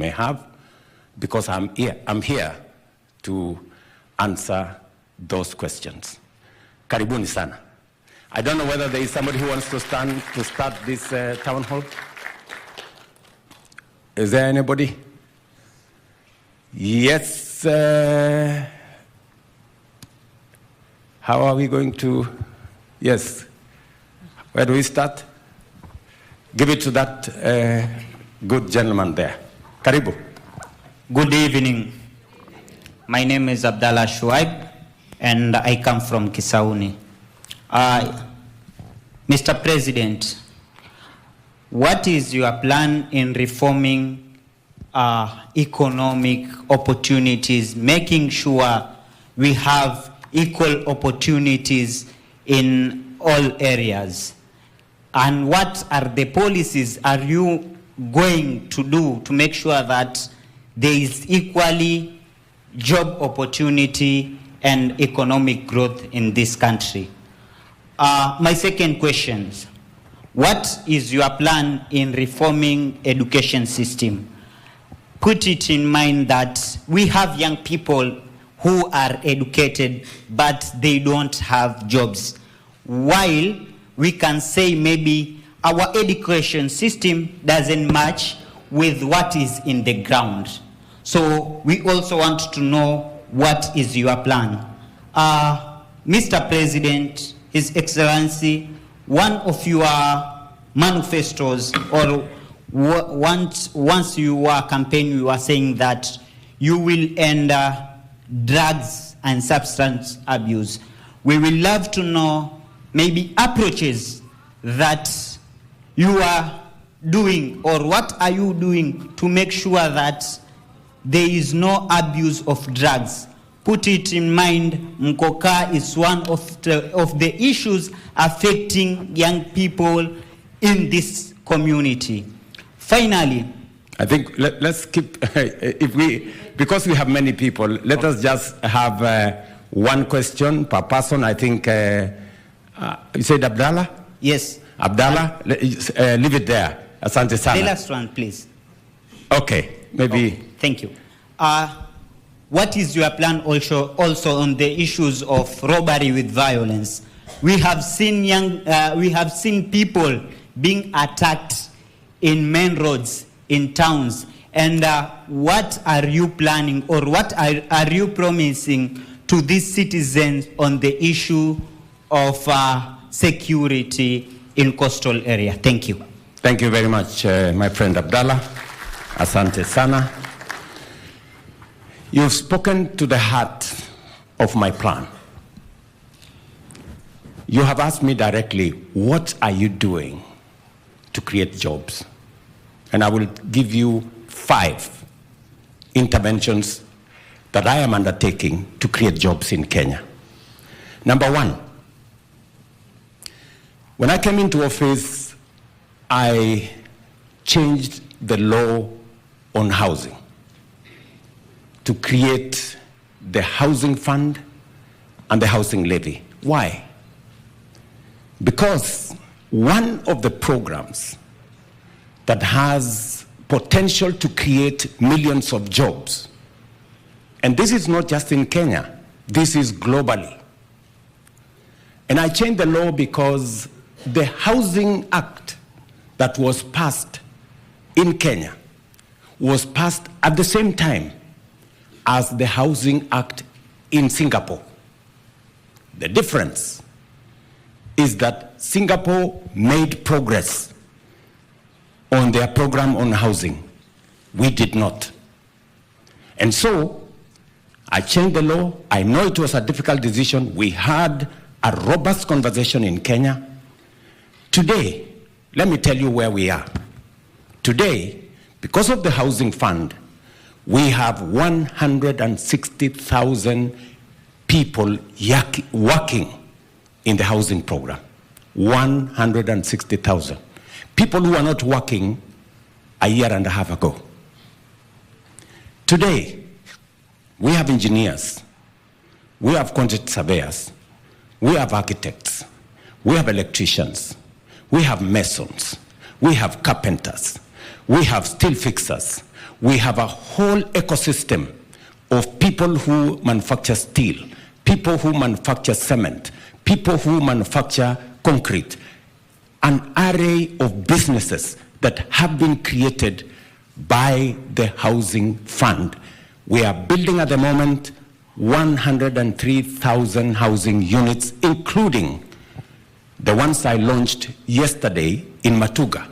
may have, because I'm here to answer those questions. Karibuni sana. I don't know whether there is somebody who wants to stand to start this town hall. Is there anybody? Yes. How are we going to? Yes. Where do we start? Give it to that good gentleman there. Karibu. Good evening. My name is Abdallah Shuaib, and I come from Kisauni. Mr. President, what is your plan in reforming economic opportunities, making sure we have equal opportunities in all areas? And what are the policies are you going to do to make sure that there is equally job opportunity and economic growth in this country? My second question, what is your plan in reforming education system? Put it in mind that we have young people who are educated, but they don't have jobs. While we can say maybe our education system doesn't match with what is in the ground. So we also want to know what is your plan. Mr. President, His Excellency, one of your manifestos, or once you were campaigning, you were saying that you will end drugs and substance abuse. We will love to know maybe approaches that you are doing, or what are you doing to make sure that there is no abuse of drugs. Put it in mind, Mkoka is one of the issues affecting young people in this community. Finally, I think let's keep, because we have many people, let us just have one question per person. I think, you said Abdallah? Yes. Abdallah, leave it there. Asante sana. The last one, please. Okay, maybe. Okay, thank you. What is your plan also on the issues of robbery with violence? We have seen people being attacked in main roads, in towns. And what are you planning, or what are you promising to these citizens on the issue of security in coastal area? Thank you. Thank you very much, my friend Abdallah. Asante sana. You've spoken to the heart of my plan. You have asked me directly, what are you doing to create jobs? And I will give you 5 interventions that I am undertaking to create jobs in Kenya. Number 1, when I came into office, I changed the law on housing to create the housing fund and the housing levy. Why? Because one of the programs that has potential to create millions of jobs, and this is not just in Kenya, this is globally. And I changed the law because the Housing Act that was passed in Kenya was passed at the same time as the Housing Act in Singapore. The difference is that Singapore made progress on their program on housing. We did not. And so I changed the law. I know it was a difficult decision. We had a robust conversation in Kenya. Today, let me tell you where we are. Today, because of the housing fund, we have 160,000 people working in the housing program. 160,000. People who are not working a year and a half ago. Today, we have engineers, we have quantity surveyors, we have architects, we have electricians, we have masons, we have carpenters, we have steel fixers, we have a whole ecosystem of people who manufacture steel, people who manufacture cement, people who manufacture concrete, an array of businesses that have been created by the housing fund. We are building at the moment 103,000 housing units, including the ones I launched yesterday in Matuga.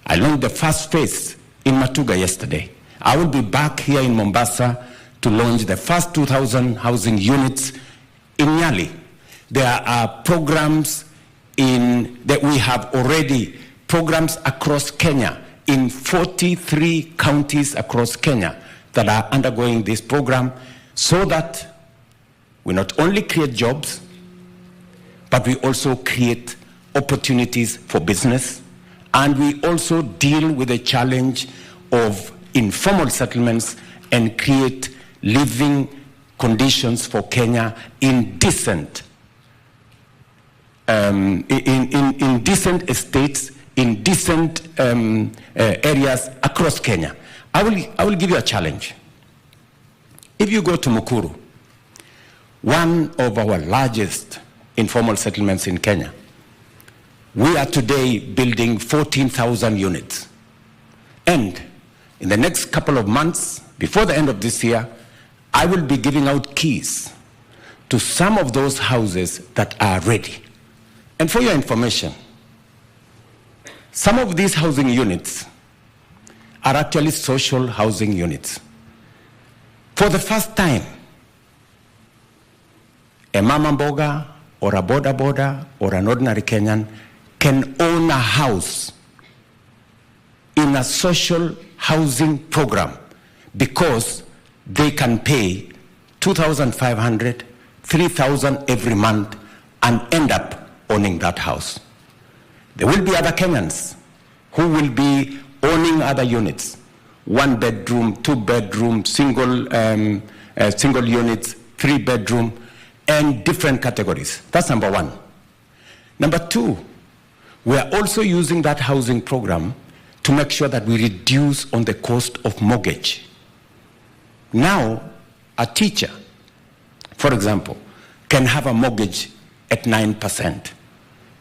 I launched the first phase in Matuga yesterday. I will be back here in Mombasa to launch the first 2,000 housing units in Nyali. There are programs that we have already, programs across Kenya, in 43 counties across Kenya that are undergoing this program, so that we not only create jobs, but we also create opportunities for business, and we also deal with the challenge of informal settlements and create living conditions for Kenya in decent estates, in decent areas across Kenya. I will give you a challenge. If you go to Mukuru, one of our largest informal settlements in Kenya, we are today building 14,000 units. And in the next couple of months, before the end of this year, I will be giving out keys to some of those houses that are ready. And for your information, some of these housing units are actually social housing units. For the first time, a mama mboga or a boda boda or an ordinary Kenyan can own a house in a social housing program because they can pay 2,500, 3,000 every month and end up owning that house. There will be other Kenyans who will be owning other units, 1 bedroom, 2 bedroom, single units, 3 bedroom, and different categories. That's number one. Number two, we are also using that housing program to make sure that we reduce on the cost of mortgage. Now, a teacher, for example, can have a mortgage at 9%.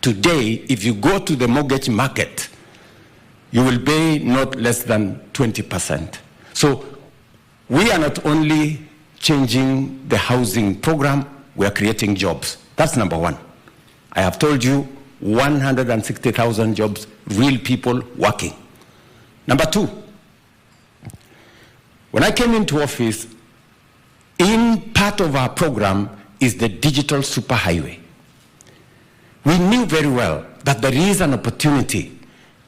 Today, if you go to the mortgage market, you will pay not less than 20%. So we are not only changing the housing program, we are creating jobs. That's number one. I have told you 160,000 jobs, real people working. Number two, when I came into office, in part of our program is the digital superhighway. We knew very well that there is an opportunity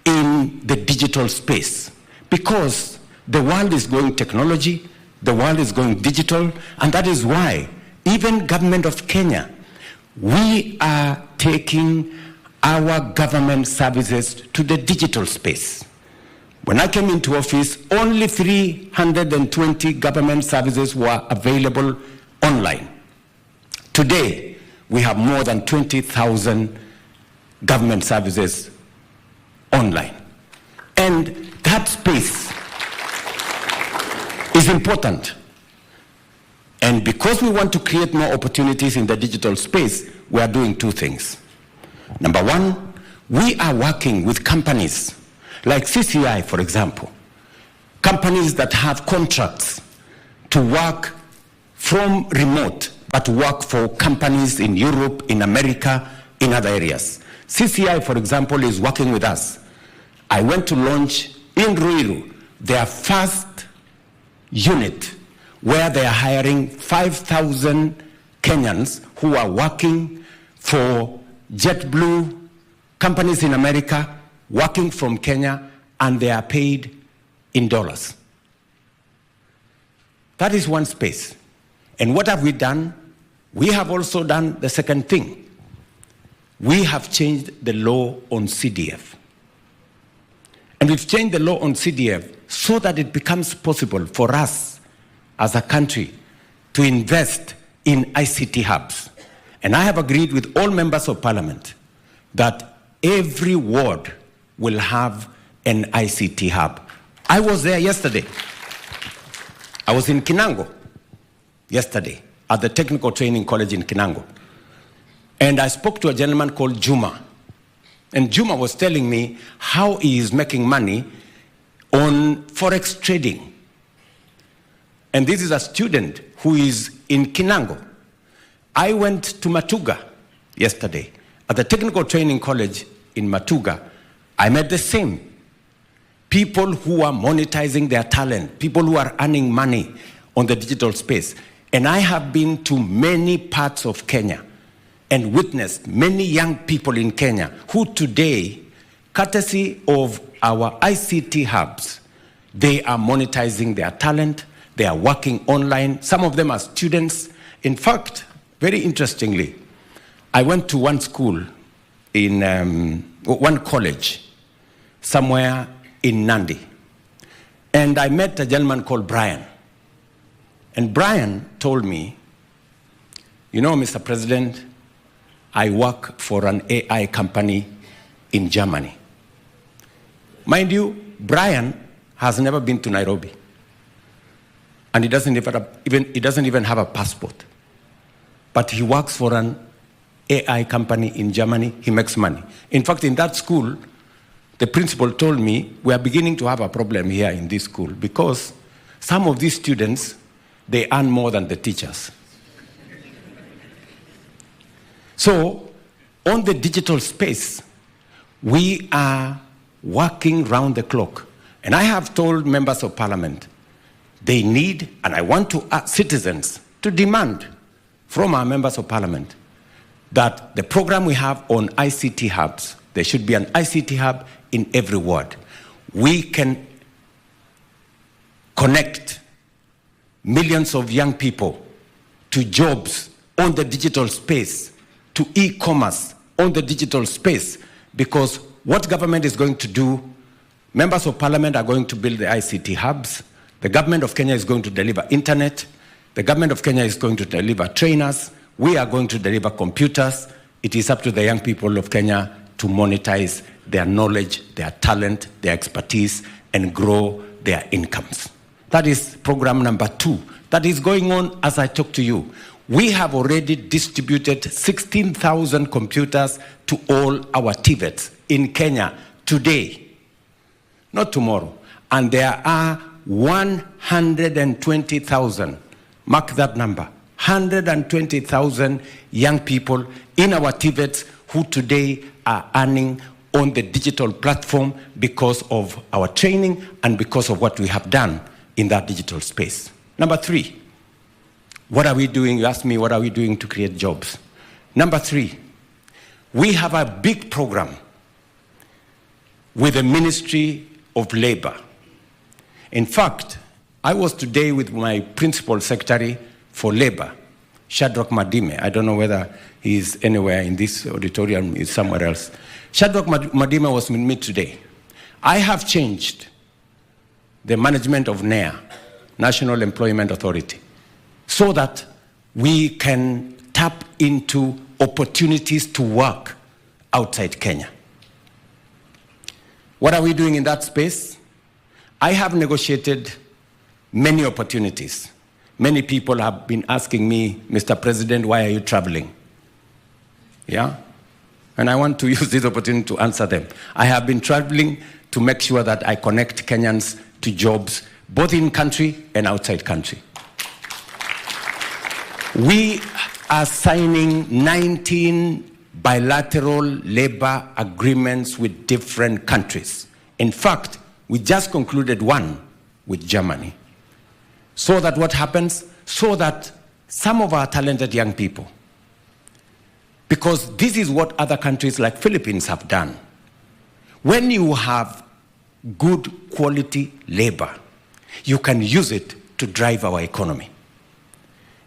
in the digital space because the world is going technology, the world is going digital, and that is why even government of Kenya, we are taking our government services to the digital space. When I came into office, only 320 government services were available online. Today, we have more than 20,000 government services online. And that space is important. And because we want to create more opportunities in the digital space, we are doing two things. Number one, we are working with companies like CCI, for example, companies that have contracts to work from remote, but work for companies in Europe, in America, in other areas. CCI, for example, is working with us. I went to launch in Ruiru their first unit where they are hiring 5,000 Kenyans who are working for JetBlue, companies in America, working from Kenya, and they are paid in dollars. That is one space. And what have we done? We have also done the second thing. We have changed the law on CDF. And we've changed the law on CDF so that it becomes possible for us as a country to invest in ICT hubs. And I have agreed with all members of parliament that every ward will have an ICT hub. I was there yesterday. I was in Kinango yesterday at the Technical Training College in Kinango. And I spoke to a gentleman called Juma. And Juma was telling me how he is making money on forex trading. And this is a student who is in Kinango. I went to Matuga yesterday. At the Technical Training College in Matuga, I met the same. People who are monetizing their talent, people who are earning money on the digital space. And I have been to many parts of Kenya and witnessed many young people in Kenya who today, courtesy of our ICT hubs, they are monetizing their talent, they are working online. Some of them are students. In fact, very interestingly, I went to one school in one college somewhere in Nandi. And I met a gentleman called Brian. And Brian told me, you know, Mr. President, I work for an AI company in Germany. Mind you, Brian has never been to Nairobi. And he doesn't even have a passport. But he works for an AI company in Germany. He makes money. In fact, in that school, the principal told me, we are beginning to have a problem here in this school because some of these students, they earn more than the teachers. So, on the digital space, we are working round the clock. And I have told members of parliament, they need, and I want to ask citizens to demand from our members of parliament that the program we have on ICT hubs, there should be an ICT hub in every ward. We can connect millions of young people to jobs on the digital space, to e-commerce on the digital space, because what government is going to do, members of parliament are going to build the ICT hubs, the government of Kenya is going to deliver internet, the government of Kenya is going to deliver trainers, we are going to deliver computers. It is up to the young people of Kenya to monetize their knowledge, their talent, their expertise, and grow their incomes. That is program number 2. That is going on as I talk to you. We have already distributed 16,000 computers to all our TVETs in Kenya today, not tomorrow. And there are 120,000, mark that number, 120,000 young people in our TVETs who today are earning on the digital platform because of our training and because of what we have done in that digital space. Number 3, what are we doing? You asked me, what are we doing to create jobs? Number 3, we have a big program with the Ministry of Labor. In fact, I was today with my principal secretary for labor, Shadrach Madime. I don't know whether he's anywhere in this auditorium, he's somewhere else. Shadrach Madime was with me today. I have changed the management of NEA, National Employment Authority, so that we can tap into opportunities to work outside Kenya. What are we doing in that space? I have negotiated many opportunities. Many people have been asking me, Mr. President, why are you traveling? Yeah? And I want to use this opportunity to answer them. I have been traveling to make sure that I connect Kenyans to jobs, both in country and outside country. We are signing 19 bilateral labor agreements with different countries. In fact, we just concluded one with Germany. So that what happens? So that some of our talented young people, because this is what other countries like Philippines have done. When you have good quality labor, you can use it to drive our economy.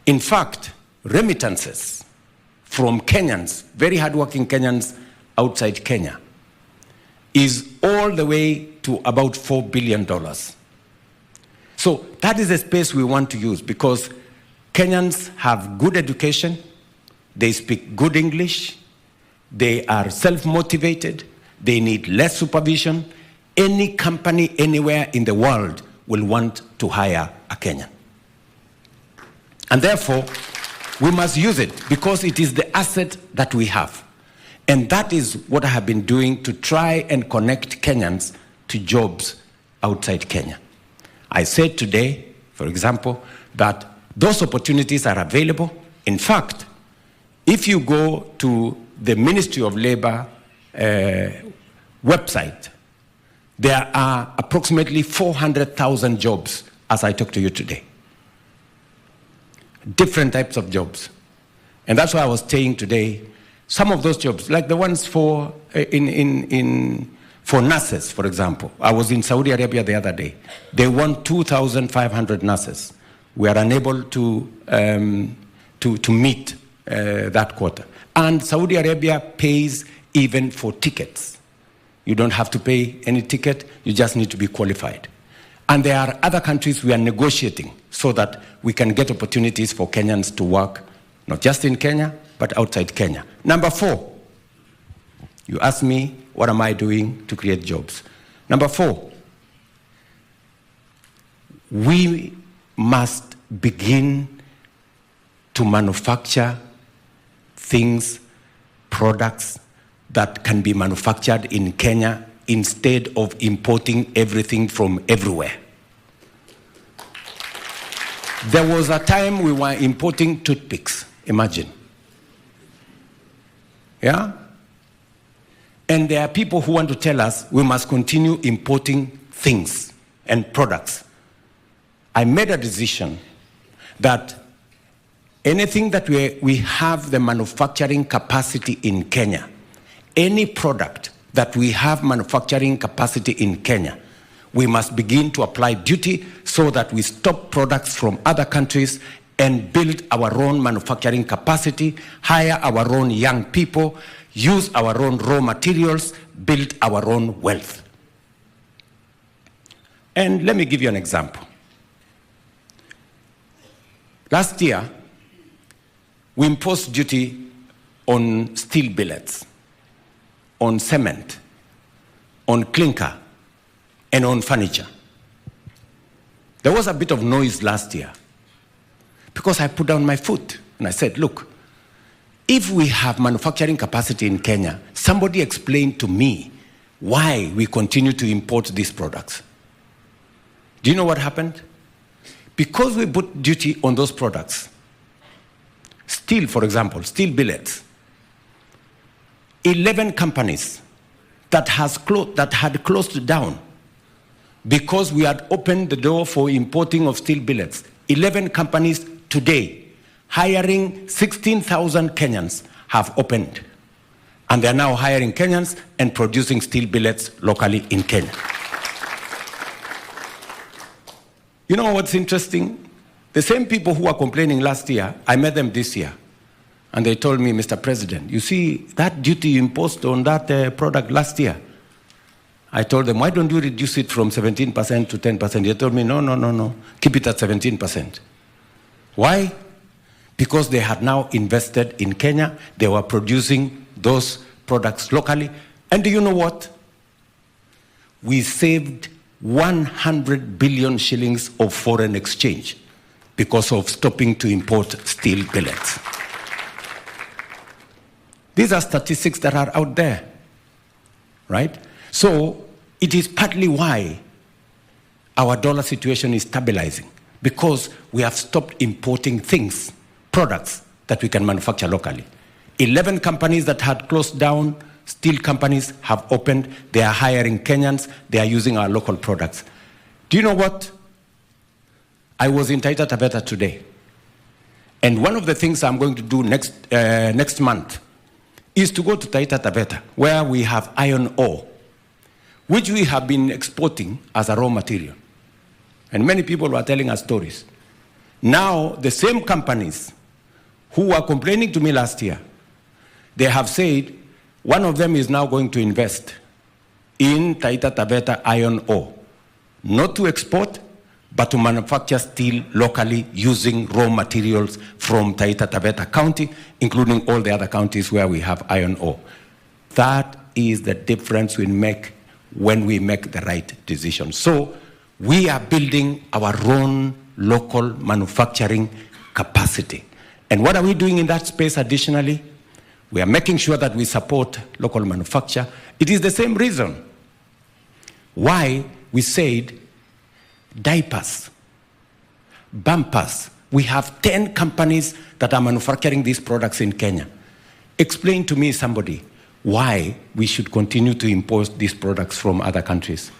In fact, remittances from Kenyans, very hardworking Kenyans outside Kenya, is all the way to about $4 billion. So that is a space we want to use because Kenyans have good education, they speak good English, they are self-motivated, they need less supervision. Any company anywhere in the world will want to hire a Kenyan. And therefore, we must use it because it is the asset that we have. And that is what I have been doing to try and connect Kenyans to jobs outside Kenya. I said today, for example, that those opportunities are available. In fact, if you go to the Ministry of Labor website, there are approximately 400,000 jobs as I talk to you today. Different types of jobs. And that's why I was saying today, some of those jobs, like the ones for nurses, for example. I was in Saudi Arabia the other day. They want 2,500 nurses. We are unable to meet that quota. And Saudi Arabia pays even for tickets. You don't have to pay any ticket, you just need to be qualified. And there are other countries we are negotiating so that we can get opportunities for Kenyans to work, not just in Kenya, but outside Kenya. Number 4, you asked me, what am I doing to create jobs? Number 4, we must begin to manufacture things, products that can be manufactured in Kenya instead of importing everything from everywhere. There was a time we were importing toothpicks, imagine. Yeah? And there are people who want to tell us we must continue importing things and products. I made a decision that anything that we have the manufacturing capacity in Kenya, any product that we have manufacturing capacity in Kenya, we must begin to apply duty so that we stop products from other countries and build our own manufacturing capacity, hire our own young people, use our own raw materials, build our own wealth. And let me give you an example. Last year, we imposed duty on steel billets, on cement, on clinker, and on furniture. There was a bit of noise last year because I put down my foot and I said, look, if we have manufacturing capacity in Kenya, somebody explain to me why we continue to import these products. Do you know what happened? Because we put duty on those products, steel, for example, steel billets, 11 companies that had closed down because we had opened the door for importing of steel billets. 11 companies today, hiring 16,000 Kenyans, have opened. And they're now hiring Kenyans and producing steel billets locally in Kenya. You know what's interesting? The same people who were complaining last year, I met them this year. And they told me, Mr. President, you see, that duty you imposed on that product last year, I told them, why don't you reduce it from 17% to 10%? They told me, no, keep it at 17%. Why? Because they had now invested in Kenya. They were producing those products locally. And do you know what? We saved 100 billion shillings of foreign exchange because of stopping to import steel billets. These are statistics that are out there, right? So it is partly why our dollar situation is stabilizing, because we have stopped importing things, products that we can manufacture locally. 11 companies that had closed down, steel companies have opened. They are hiring Kenyans. They are using our local products. Do you know what? I was in Taita Taveta today. And one of the things I'm going to do next month is to go to Taita Taveta, where we have iron ore, which we have been exporting as a raw material. And many people were telling us stories. Now, the same companies who were complaining to me last year, they have said one of them is now going to invest in Taita Taveta iron ore, not to export, but to manufacture steel locally using raw materials from Taita Taveta County, including all the other counties where we have iron ore. That is the difference we make when we make the right decision. So we are building our own local manufacturing capacity. And what are we doing in that space additionally? We are making sure that we support local manufacture. It is the same reason why we said diapers, bumpers. We have 10 companies that are manufacturing these products in Kenya. Explain to me, somebody, why we should continue to import these products from other countries.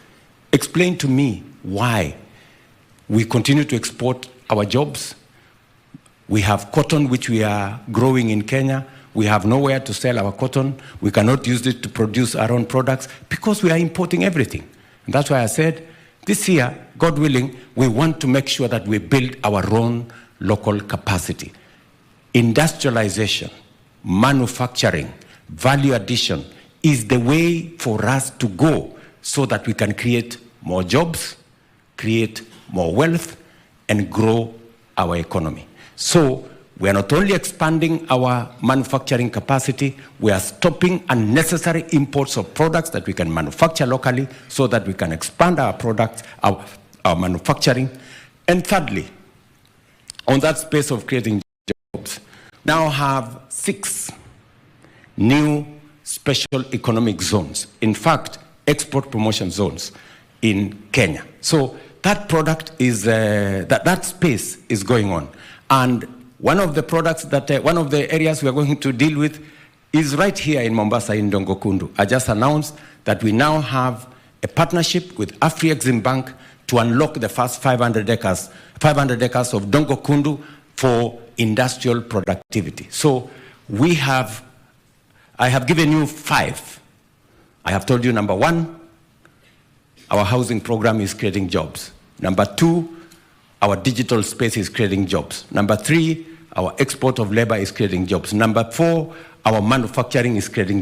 Explain to me why we continue to export our jobs. We have cotton which we are growing in Kenya. We have nowhere to sell our cotton. We cannot use it to produce our own products because we are importing everything. And that's why I said, this year, God willing, we want to make sure that we build our own local capacity. Industrialization, manufacturing, value addition is the way for us to go so that we can create more jobs, create more wealth, and grow our economy. So we are not only expanding our manufacturing capacity, we are stopping unnecessary imports of products that we can manufacture locally so that we can expand our products, our manufacturing. And thirdly, on that space of creating jobs, now have 6 new special economic zones. In fact, export promotion zones in Kenya. So that product is, that space is going on. And one of the products that, one of the areas we are going to deal with is right here in Mombasa, in Dongo Kundu. I just announced that we now have a partnership with Afri-Exim Bank to unlock the first 500 acres of Dongo Kundu for industrial productivity. So I have given you 5. I have told you, number 1, our housing program is creating jobs. Number 2, our digital space is creating jobs. Number 3, our export of labor is creating jobs. Number 4, our manufacturing is creating